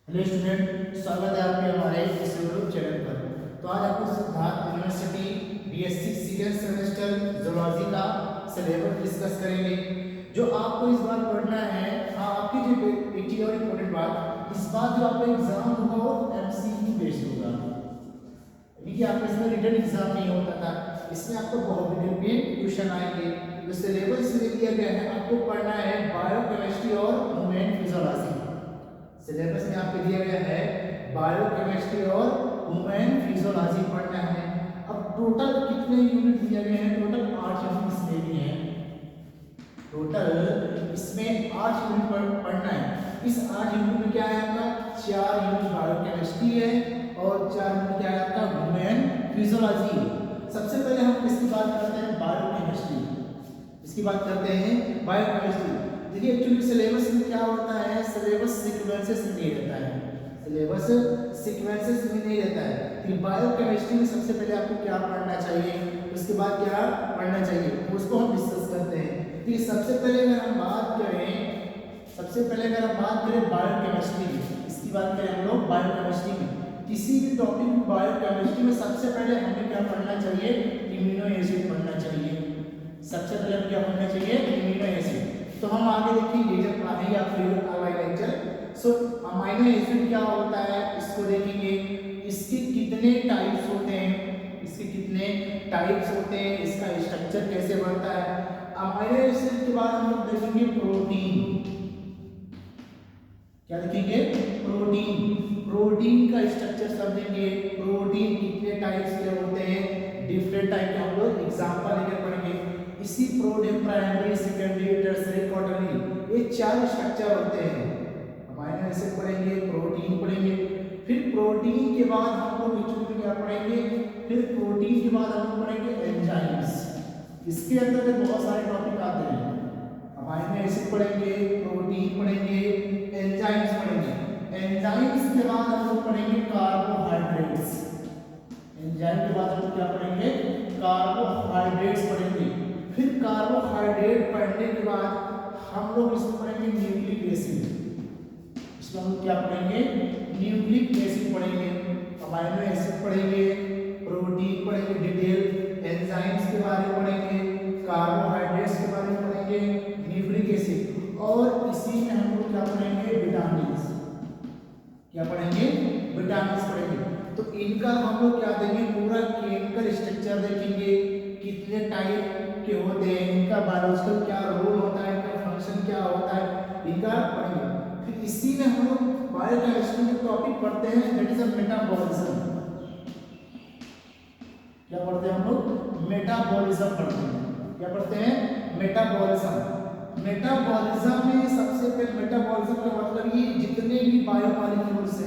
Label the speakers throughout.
Speaker 1: Hello student, स्वागत है आपके हमारे इस यूट्यूब चैनल पर। तो आज आपको Siddharth university BSc second semester zoology का सिलेबस डिस्कस करेंगे। जो आपको इस बार पढ़ना है, हाँ आपकी जो एक चीज और इम्पोर्टेंट बात, इस बार जो आपका एग्जाम होगा वो एमसीक्यू बेस्ड होगा, यानी कि आपका इसमें रिटन एग्जाम नहीं होता था। इसमें आपको बहुत पे क्वेश्चन आएंगे। जो सिलेबस इसमें दिया गया है, आपको पढ़ना है बायोकेमिस्ट्री और ह्यूमन फिजियोलॉजी। सिलेबस में आपको दिया गया है बायोकेमिस्ट्री और ह्यूमन फिजियोलॉजी पढ़ना है। अब टोटल कितने यूनिट दिए गए हैं? टोटल 8 यूनिट इसमें भी हैं। टोटल इसमें 8 यूनिट पढ़ना है। इस 8 यूनिट में क्या है आपका? 4 यूनिट बायोकेमिस्ट्री है और 4 यूनिट क्या है आपका? Human physiology. सबसे पहले हम किसकी बात करते हैं? बायोकेमिस्ट्री। इसकी बात करते हैं बायोकेमिस्ट्री। देखिए एक्चुअली सिलेबस में क्या होता है, सिलेबस सीक्वेंसेस में नहीं रहता है। सिलेबस सीक्वेंसेस में नहीं रहता है। तो बायोकेमिस्ट्री में सबसे पहले आपको क्या पढ़ना चाहिए, उसके बाद क्या पढ़ना चाहिए, उसको हम डिस्कस करते हैं। तो सबसे पहले अगर हम बात करें बायोकेमिस्ट्री की, इसकी बात करें हम लोग बायोकेमिस्ट्री में, किसी भी टॉपिक बायोकेमिस्ट्री में सबसे पहले हमें क्या पढ़ना चाहिए? इम्यूनो एसिड पढ़ना चाहिए। सबसे पहले हमें क्या पढ़ना चाहिए? Immuno acid. तो हम आगे देखेंगे जब आएंगे आपके अगला लेक्चर। सो अमीनो एसिड क्या होता है इसको देखेंगे। इसके कितने टाइप्स होते हैं, इसका स्ट्रक्चर कैसे बनता है। अमीनो एसिड के बाद हम लोग देखेंगे प्रोटीन। क्या देखेंगे? प्रोटीन का स्ट्रक्चर समझेंगे। प्रोटीन कितने टाइप्स के होते हैं, डिफरेंट टाइप के हम लोग एग्जांपल लेकर पढ़ेंगे। इसी protein primary, secondary, tertiary, quaternary, ये 4 स्ट्रक्चर होते हैं। अमीनो एसिड पढ़ेंगे, प्रोटीन पढ़ेंगे, फिर प्रोटीन के बाद हम लोग एक्चुअली क्या पढ़ेंगे? फिर प्रोटीन के बाद हम लोग पढ़ेंगे एंजाइम्स। इसके अंदर बहुत सारे टॉपिक आते हैं। अमीनो एसिड पढ़ेंगे, प्रोटीन पढ़ेंगे, एंजाइम्स पढ़ेंगे। एंजाइम्स के बाद हम लोग पढ़ेंगे कार्बोहाइड्रेट्स। एंजाइम के बाद हम लोग क्या पढ़ेंगे? कार्बोहाइड्रेट्स पढ़ेंगे। फिर कार्बोहाइड्रेट पढ़ने के बाद हम लोग इसमें पढ़ेंगे न्यूक्लिक एसिड। इसमें हम क्या पढ़ेंगे? न्यूक्लिक एसिड पढ़ेंगे, अमीनो एसिड पढ़ेंगे, प्रोटीन पढ़ेंगे डिटेल, एंजाइम्स के बारे में पढ़ेंगे, कार्बोहाइड्रेट्स के बारे में पढ़ेंगे, न्यूक्लिक एसिड, और इसी में हम लोग क्या पढ़ेंगे? विटामिन। क्या पढ़ेंगे? विटामिन पढ़ेंगे। तो इनका हम लोग क्या देंगे? पूरा केमिकल स्ट्रक्चर देखेंगे, कितने टाइप के होते हैं, इनका बायोलॉजिकल क्या रोल होता है, इनका फंक्शन क्या होता है, इनका पढ़ेंगे। फिर इसी में हम लोग बायोकेमिस्ट्री में टॉपिक पढ़ते हैं, दैट इज मेटाबॉलिज्म। क्या पढ़ते हैं हम लोग? मेटाबॉलिज्म पढ़ते हैं। क्या पढ़ते हैं? मेटाबॉलिज्म। मेटाबॉलिज्म में सबसे पहले मेटाबॉलिज्म का मतलब ये जितने भी बायोमॉलिक्यूल्स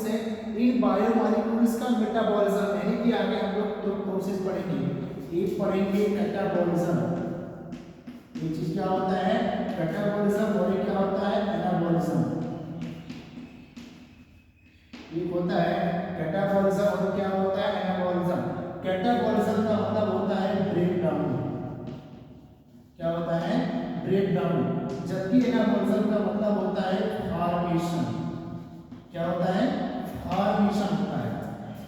Speaker 1: हैं, इन बायोमॉलिक्यूल्स का मेटाबॉलिज्म, यानी कि आगे हम लोग दो प्रोसेस पढ़ेंगे। एक पढ़ेंगे कैटाबॉलिज्म, ये चीज क्या होता है? कैटाबॉलिज्म। और एक क्या होता है? एनाबॉलिज्म। एक होता है कैटाबॉलिज्म और क्या होता है? एनाबॉलिज्म। कैटाबॉलिज्म का मतलब होता है ब्रेक डाउन। क्या होता है? Break down. जबकि एनाबॉलिज्म का मतलब होता है फॉर्मेशन। क्या होता है? फॉर्मेशन होता है।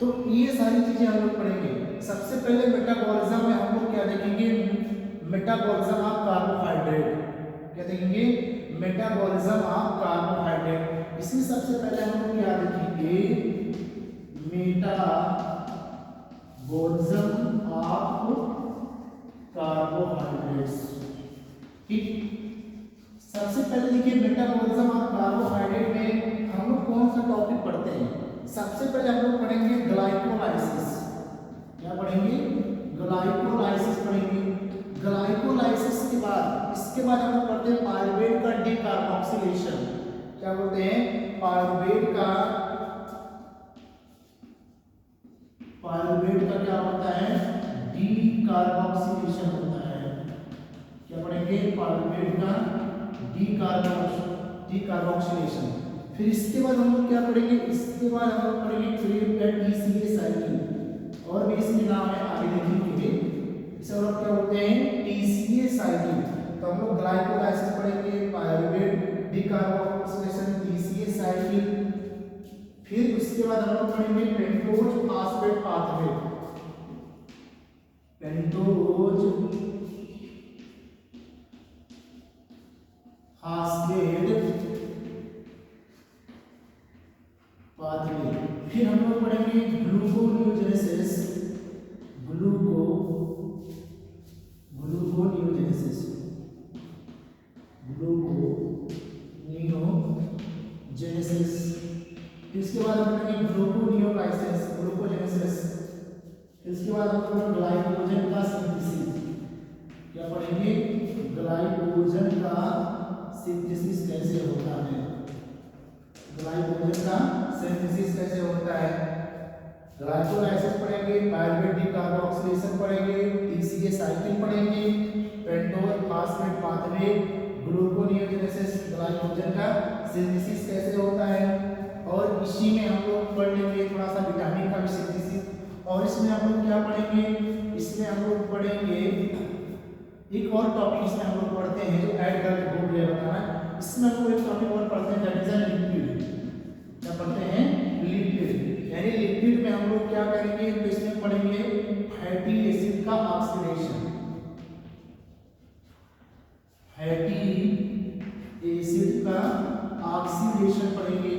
Speaker 1: तो ये सारी चीजें हम लोग पढ़ेंगे। सबसे पहले मेटाबॉलिज्म में हम लोग क्या देखेंगे? Metabolism of carbohydrate. क्या देखेंगे? Metabolism of carbohydrate. इसमें सबसे पहले हम लोग क्या देखेंगे? Metabolism of carbohydrates. ठीक, सबसे पहले देखिए मेटाबॉलिज्म ऑफ कार्बोहाइड्रेट में हम लोग कौन सा टॉपिक पढ़ते हैं? सबसे पहले हम लोग पढ़ेंगे ग्लाइकोलाइसिस। क्या पढ़ेंगे? ग्लाइकोलाइसिस पढ़ेंगे। ग्लाइकोलाइसिस के बाद इसके बाद हम लोग पढ़ते हैं पायरुवेट का डीकार्बोक्सिलेशन। क्या बोलते हैं? पायरुवेट का क्या होता है? डीकार्बोक्सिलेशन होता है। क्या पढ़ेंगे? पायरुवेट का डीकार्बोक्सिलेशन। फिर इसके बाद हम लोग क्या पढ़ेंगे? इसके बाद हम लोग पढ़ेंगे क्रेब का टीसीए साइकिल, और भी इसके नाम है, आगे देखेंगे। इसे और क्या होते हैं? TCA cycle. तो हम लोग ग्लाइकोलाइसिस पढ़ेंगे, पायरुवेट डिकार्बोक्सिलेशन टीसीए साइकिल। फिर उसके बाद हम लोग पढ़ेंगे pentose phosphate pathway, pentose phosphate pathway. फिर हम लोग पढ़ेंगे ग्लूकोनियोजेनेसिस, ग्लूकोनियोजेनेसिस, ग्लूकोनियोजेनेसिस। इसके बाद हम पढ़ेंगे ग्लूकोनियोलाइसिस, ग्लूकोजेनेसिस। इसके बाद हम पढ़ेंगे ग्लाइकोजन का सिंथेसिस। क्या पढ़ेंगे? ग्लाइकोजन का सिंथेसिस कैसे होता है, ग्लाइकोजन का सिंथेसिस कैसे होता है। ग्लाइकोलाइसिस पढ़ेंगे, पायरुवेट डिकार्बोक्सिलेशन पढ़ेंगे, टीसीए साइकिल पढ़ेंगे, pentose phosphate pathway, gluconeogenesis, glycogen का सिंथेसिस कैसे होता है। और इसी में हम लोग पढ़ लेंगे थोड़ा सा विटामिन का भी सिंथेसिस। और इसमें हम लोग क्या पढ़ेंगे? इसमें हम लोग पढ़ेंगे एक और टॉपिक, इसमें हम लोग पढ़ते हैं जो ऐड करके बोर्ड ये बताना। इसमें हम लोग एक टॉपिक और पढ़ते हैं दैट इज लिपिड। क्या पढ़ते हैं? लिपिड। यानी लिपिड में हम लोग क्या करेंगे? तो इसमें पढ़ेंगे फैटी एसिड का ऑक्सीडेशन, फैटी एसिड का ऑक्सीडेशन पढ़ेंगे,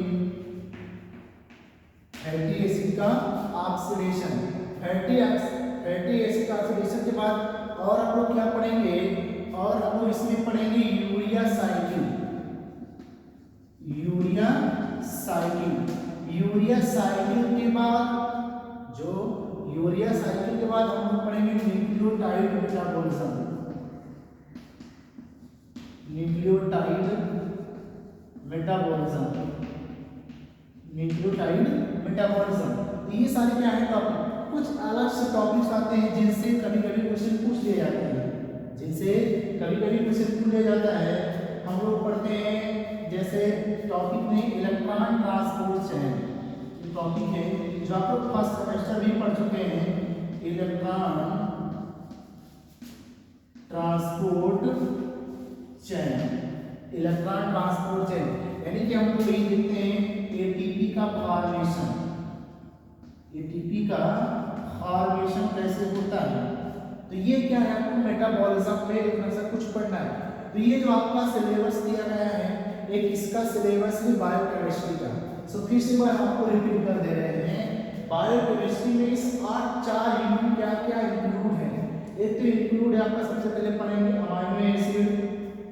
Speaker 1: फैटी एसिड का ऑक्सीडेशन। फैटी एसिड का ऑक्सीडेशन के बाद और हम लोग क्या पढ़ेंगे? और हम लोग इसमें पढ़ेंगे urea cycle, urea cycle. Urea cycle के बाद जो यूरिया साइकिल के बाद हम लोग पढ़ेंगे nucleotide metabolism, nucleotide metabolism, nucleotide metabolism. तो ये सारे क्या है टॉपिक, कुछ अलग से टॉपिक्स आते हैं जिनसे कभी कभी क्वेश्चन पूछ लिए जाते हैं, जिनसे कभी कभी क्वेश्चन पूछ लिया जाता है। हम लोग पढ़ते हैं जैसे टॉपिक में इलेक्ट्रॉन ट्रांसपोर्ट चैन, टॉपिक है जो आप लोग फर्स्ट सेमेस्टर भी पढ़ चुके हैं, electron transport chain, electron transport chain. यानी कि हम लोग यही देखते हैं एटीपी का फॉर्मेशन, एटीपी का फॉर्मेशन कैसे होता है। तो ये क्या है? आपको मेटाबॉलिज्म में इतना सा कुछ पढ़ना है। तो ये जो आपका सिलेबस दिया गया है, एक इसका सिलेबस है बायोकेमिस्ट्री का। सो फिर से मैं आपको रिपीट कर दे रहे हैं, बायोकेमिस्ट्री में इस 4 यूनिट क्या क्या इंक्लूड है। एक तो इंक्लूड है आपका, सबसे पहले पढ़ेंगे अमीनो एसिड,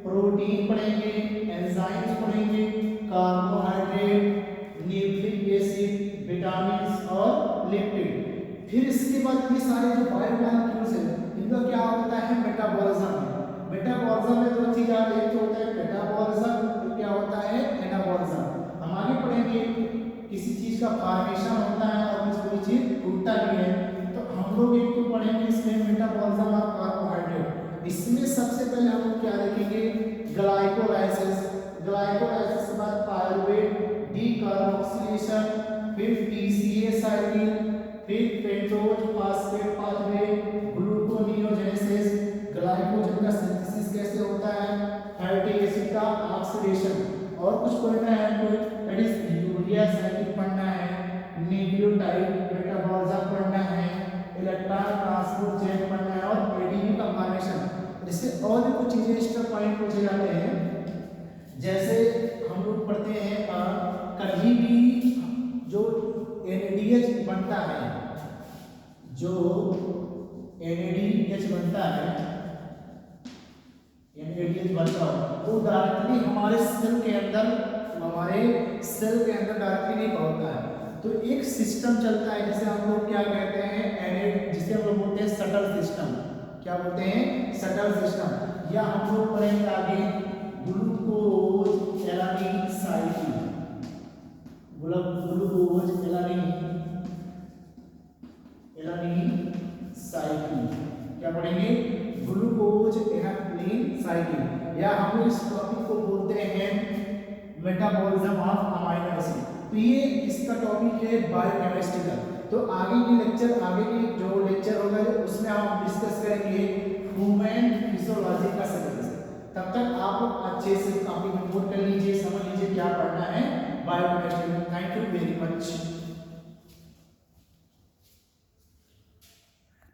Speaker 1: प्रोटीन पढ़ेंगे, एंजाइम्स पढ़ेंगे, कार्बोहाइड्रेट, न्यूक्लिक एसिड, विटामिन और लिपिड। फिर इसके बाद ये सारे जो बायोमॉलिक्यूल्स हैं इनका क्या होता है? मेटाबॉलिज्म। मेटाबॉलिज्म में 2 चीज आती है, एक तो होता है मेटाबॉलिज्म, तो क्या होता है? एनाबॉलिज्म। हम आगे पढ़ेंगे किसी चीज का फॉर्मेशन होता है और कोई चीज टूटता भी है। तो हम लोग एक तो पढ़ेंगे इसमें मेटाबॉलिज्म ऑफ कार्बोहाइड्रेट। इसमें सबसे पहले हम लोग क्या देखेंगे? ग्लाइकोलाइसिस, ग्लाइकोलाइसिस के बाद पायरुवेट डिकार्बोक्सिलेशन, फिर टीसीए साइकिल, फिर pentose phosphate pathway, gluconeogenesis, glycogen का सिंथेसिस कैसे होता है, फैटी एसिड का ऑक्सीडेशन। और कुछ पढ़ना है हमको, दैट इज यूरिया साइकिल पढ़ना है, न्यूक्लियोटाइड मेटाबॉलिज्म पढ़ना है, इलेक्ट्रॉन ट्रांसपोर्ट चेन पढ़ना है और एटीपी का फॉर्मेशन। इससे और भी कुछ चीजें एक्स्ट्रा पॉइंट पूछे जाते हैं, जैसे हम लोग पढ़ते हैं कभी भी जो NADH बनता है, जो NADH बनता है, NADH बनता है वो डायरेक्टली हमारे सेल के अंदर डायरेक्टली नहीं पहुंचता है। तो एक सिस्टम चलता है जिसे हम लोग क्या कहते हैं? जिसे हम लोग बोलते हैं शटल सिस्टम। क्या बोलते हैं? Shuttle system. या हम लोग पढ़ेंगे आगे glucose alanine cycle, glucose alanine cycle. क्या पढ़ेंगे? Glucose alanine cycle. या हम लोग इस टॉपिक को बोलते हैं मेटाबॉलिज्म ऑफ अमीनो एसिड। तो ये इसका टॉपिक है बायोकेमिस्ट्री का। तो आगे की जो लेक्चर होगा उसमें हम डिस्कस करेंगे ह्यूमन फिजियोलॉजी का सिलेबस। तब तक आप अच्छे से टॉपिक